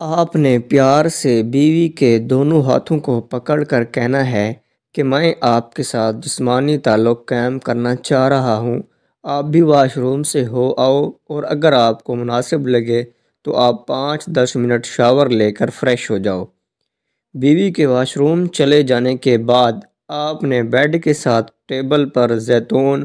آپ نے پیار سے بیوی کے دونوں ہاتھوں کو پکڑ کر کہنا ہے کہ میں آپ کے ساتھ جسمانی تعلق قائم کرنا چاہ رہا ہوں۔ آپ بھی واش روم سے ہو آؤ اور اگر آپ کو مناسب لگے تو آپ 5-10 منٹ شاور لے کر فریش ہو جاؤ۔ بیوی کے واش روم چلے جانے کے بعد آپ نے بیڈ کے ساتھ ٹیبل پر زیتون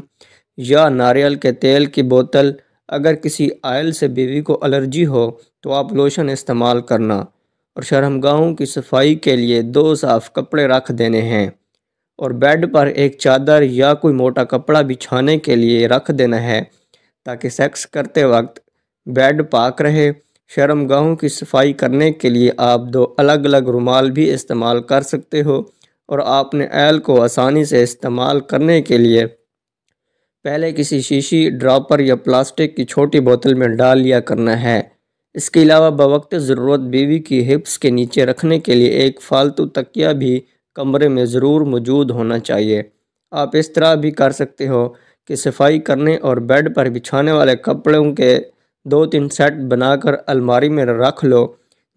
یا ناریل کے تیل کی بوتل، اگر کسی آئل سے بیوی کو الرجی ہو تو آپ لوشن استعمال کرنا، اور شرمگاہوں کی صفائی کے لیے 2 صاف کپڑے رکھ دینے ہیں، اور بیڈ پر ایک چادر یا کوئی موٹا کپڑا بچھانے کے لیے رکھ دینا ہے تاکہ سیکس کرتے وقت بیڈ پاک رہے۔ شرمگاہوں کی صفائی کرنے کے لیے آپ 2 الگ الگ رومال بھی استعمال کر سکتے ہو، اور آپ نے آئل کو آسانی سے استعمال کرنے کے لیے پہلے کسی شیشی ڈراپر یا پلاسٹک کی چھوٹی بوتل میں ڈال لیا کرنا ہے۔ اس کے علاوہ بوقت ضرورت بیوی کی ہپس کے نیچے رکھنے کے لیے ایک فالتو تکیہ بھی کمرے میں ضرور موجود ہونا چاہیے۔ آپ اس طرح بھی کر سکتے ہو کہ صفائی کرنے اور بیڈ پر بچھانے والے کپڑوں کے 2-3 سیٹ بنا کر الماری میں رکھ لو۔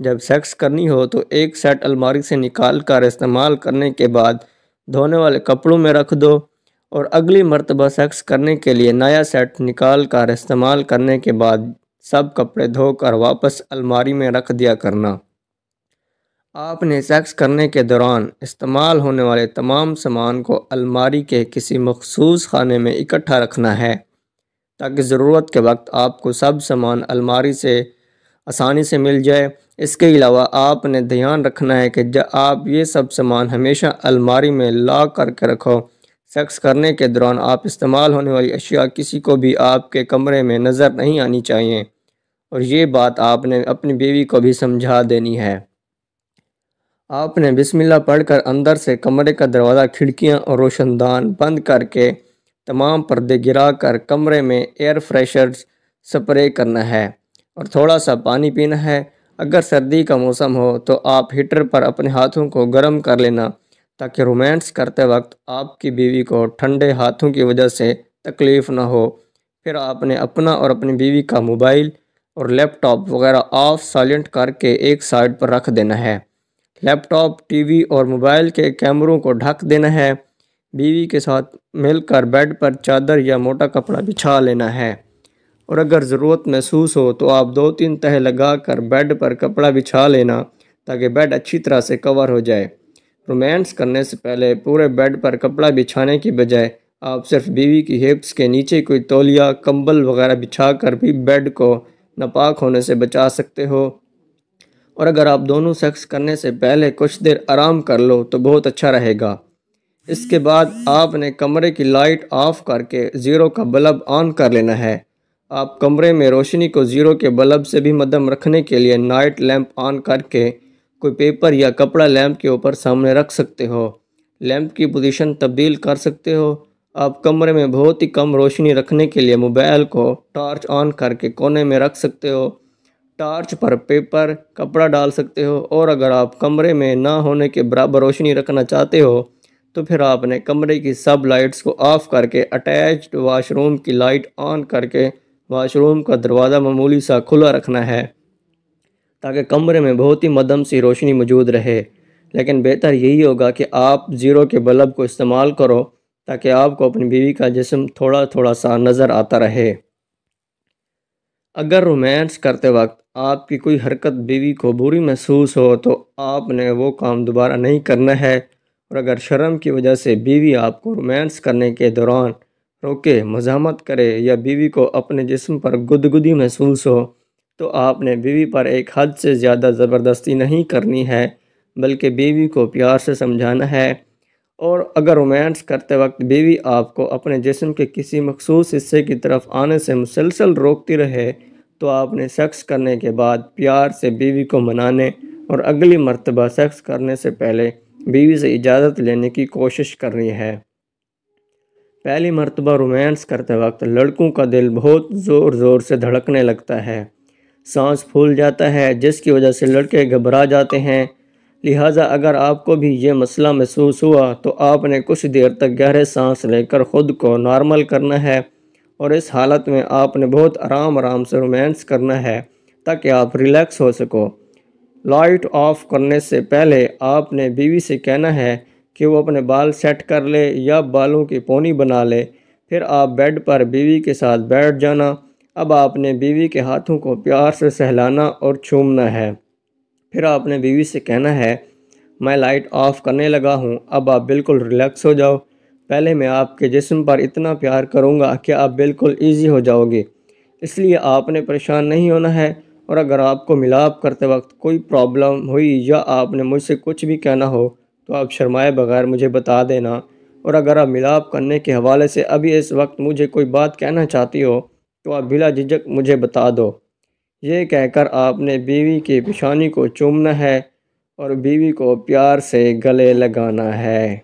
جب سیکس کرنی ہو تو ایک سیٹ الماری سے نکال کر استعمال کرنے کے بعد دھونے والے کپڑوں میں رکھ دو، اور اگلی مرتبہ سیکس کرنے کے لیے نیا سیٹ نکال کر استعمال کرنے کے بعد سب کپڑے دھو کر واپس الماری میں رکھ دیا کرنا۔ آپ نے سیکس کرنے کے دوران استعمال ہونے والے تمام سامان کو الماری کے کسی مخصوص خانے میں اکٹھا رکھنا ہے تاکہ ضرورت کے وقت آپ کو سب سامان الماری سے آسانی سے مل جائے۔ اس کے علاوہ آپ نے دھیان رکھنا ہے کہ آپ یہ سب سامان ہمیشہ الماری میں لاک کر کے رکھو۔ سیکس کرنے کے دوران آپ استعمال ہونے والی اشیاء کسی کو بھی آپ کے کمرے میں نظر نہیں آنی چاہیے، اور یہ بات آپ نے اپنی بیوی کو بھی سمجھا دینی ہے۔ آپ نے بسم اللہ پڑھ کر اندر سے کمرے کا دروازہ، کھڑکیاں اور روشن دان بند کر کے تمام پردے گرا کر کمرے میں ایئر فریشر سپرے کرنا ہے، اور تھوڑا سا پانی پینا ہے۔ اگر سردی کا موسم ہو تو آپ ہیٹر پر اپنے ہاتھوں کو گرم کر لینا تاکہ رومانس کرتے وقت آپ کی بیوی کو ٹھنڈے ہاتھوں کی وجہ سے تکلیف نہ ہو۔ پھر آپ نے اپنا اور اپنی بیوی کا موبائل اور لیپ ٹاپ وغیرہ آف سائلنٹ کر کے ایک سائیڈ پر رکھ دینا ہے۔ لیپ ٹاپ، ٹی وی اور موبائل کے کیمروں کو ڈھک دینا ہے۔ بیوی کے ساتھ مل کر بیڈ پر چادر یا موٹا کپڑا بچھا لینا ہے، اور اگر ضرورت محسوس ہو تو آپ 2-3 تہہ لگا کر بیڈ پر کپڑا بچھا لینا تاکہ بیڈ اچھی طرح سے کور ہو جائے۔ رومانس کرنے سے پہلے پورے بیڈ پر کپڑا بچھانے کی بجائے آپ صرف بیوی کی ہپس کے نیچے کوئی تولیہ، کمبل وغیرہ بچھا کر بھی بیڈ کو ناپاک ہونے سے بچا سکتے ہو، اور اگر آپ دونوں سیکس کرنے سے پہلے کچھ دیر آرام کر لو تو بہت اچھا رہے گا۔ اس کے بعد آپ نے کمرے کی لائٹ آف کر کے 0 کا بلب آن کر لینا ہے۔ آپ کمرے میں روشنی کو 0 کے بلب سے بھی مدھم رکھنے کے لیے نائٹ لیمپ آن کر کے کوئی پیپر یا کپڑا لیمپ کے اوپر سامنے رکھ سکتے ہو۔ لیمپ کی پوزیشن تبدیل کر سکتے ہو۔ آپ کمرے میں بہت ہی کم روشنی رکھنے کے لیے موبائل کو ٹارچ آن کر کے کونے میں رکھ سکتے ہو۔ ٹارچ پر پیپر، کپڑا ڈال سکتے ہو، اور اگر آپ کمرے میں نہ ہونے کے برابر روشنی رکھنا چاہتے ہو تو پھر آپ نے کمرے کی سب لائٹس کو آف کر کے اٹیچڈ واش روم کی لائٹ آن کر کے واش روم کا دروازہ معمولی سا کھلا رکھنا ہے تاکہ کمرے میں بہت ہی مدھم سی روشنی موجود رہے۔ لیکن بہتر یہی ہوگا کہ آپ 0 کے بلب کو استعمال کرو تاکہ آپ کو اپنی بیوی کا جسم تھوڑا تھوڑا سا نظر آتا رہے۔ اگر رومانس کرتے وقت آپ کی کوئی حرکت بیوی کو بری محسوس ہو تو آپ نے وہ کام دوبارہ نہیں کرنا ہے، اور اگر شرم کی وجہ سے بیوی آپ کو رومانس کرنے کے دوران روکے، مزاحمت کرے یا بیوی کو اپنے جسم پر گدگدی محسوس ہو تو آپ نے بیوی پر ایک حد سے زیادہ زبردستی نہیں کرنی ہے، بلکہ بیوی کو پیار سے سمجھانا ہے۔ اور اگر رومانس کرتے وقت بیوی آپ کو اپنے جسم کے کسی مخصوص حصے کی طرف آنے سے مسلسل روکتی رہے تو آپ نے سیکس کرنے کے بعد پیار سے بیوی کو منانے اور اگلی مرتبہ سیکس کرنے سے پہلے بیوی سے اجازت لینے کی کوشش کرنی ہے۔ پہلی مرتبہ رومانس کرتے وقت لڑکوں کا دل بہت زور زور سے دھڑکنے لگتا ہے، سانس پھول جاتا ہے، جس کی وجہ سے لڑکے گھبرا جاتے ہیں۔ لہٰذا اگر آپ کو بھی یہ مسئلہ محسوس ہوا تو آپ نے کچھ دیر تک گہرے سانس لے کر خود کو نارمل کرنا ہے، اور اس حالت میں آپ نے بہت آرام سے رومانس کرنا ہے تاکہ آپ ریلیکس ہو سکو۔ لائٹ آف کرنے سے پہلے آپ نے بیوی سے کہنا ہے کہ وہ اپنے بال سیٹ کر لے یا بالوں کی پونی بنا لے۔ پھر آپ بیڈ پر بیوی کے ساتھ بیٹھ جانا۔ اب آپ نے بیوی کے ہاتھوں کو پیار سے سہلانا اور چومنا ہے۔ پھر آپ نے بیوی سے کہنا ہے میں لائٹ آف کرنے لگا ہوں، اب آپ بالکل ریلیکس ہو جاؤ۔ پہلے میں آپ کے جسم پر اتنا پیار کروں گا کہ آپ بالکل ایزی ہو جاؤ گے، اس لیے آپ نے پریشان نہیں ہونا ہے۔ اور اگر آپ کو ملاپ کرتے وقت کوئی پرابلم ہوئی یا آپ نے مجھ سے کچھ بھی کہنا ہو تو آپ شرمائے بغیر مجھے بتا دینا۔ اور اگر آپ ملاپ کرنے کے حوالے سے ابھی اس وقت مجھے کوئی بات کہنا چاہتی ہو تو آپ بلا جھجک مجھے بتا دو۔ یہ کہہ کر آپ نے بیوی کی پیشانی کو چومنا ہے اور بیوی کو پیار سے گلے لگانا ہے۔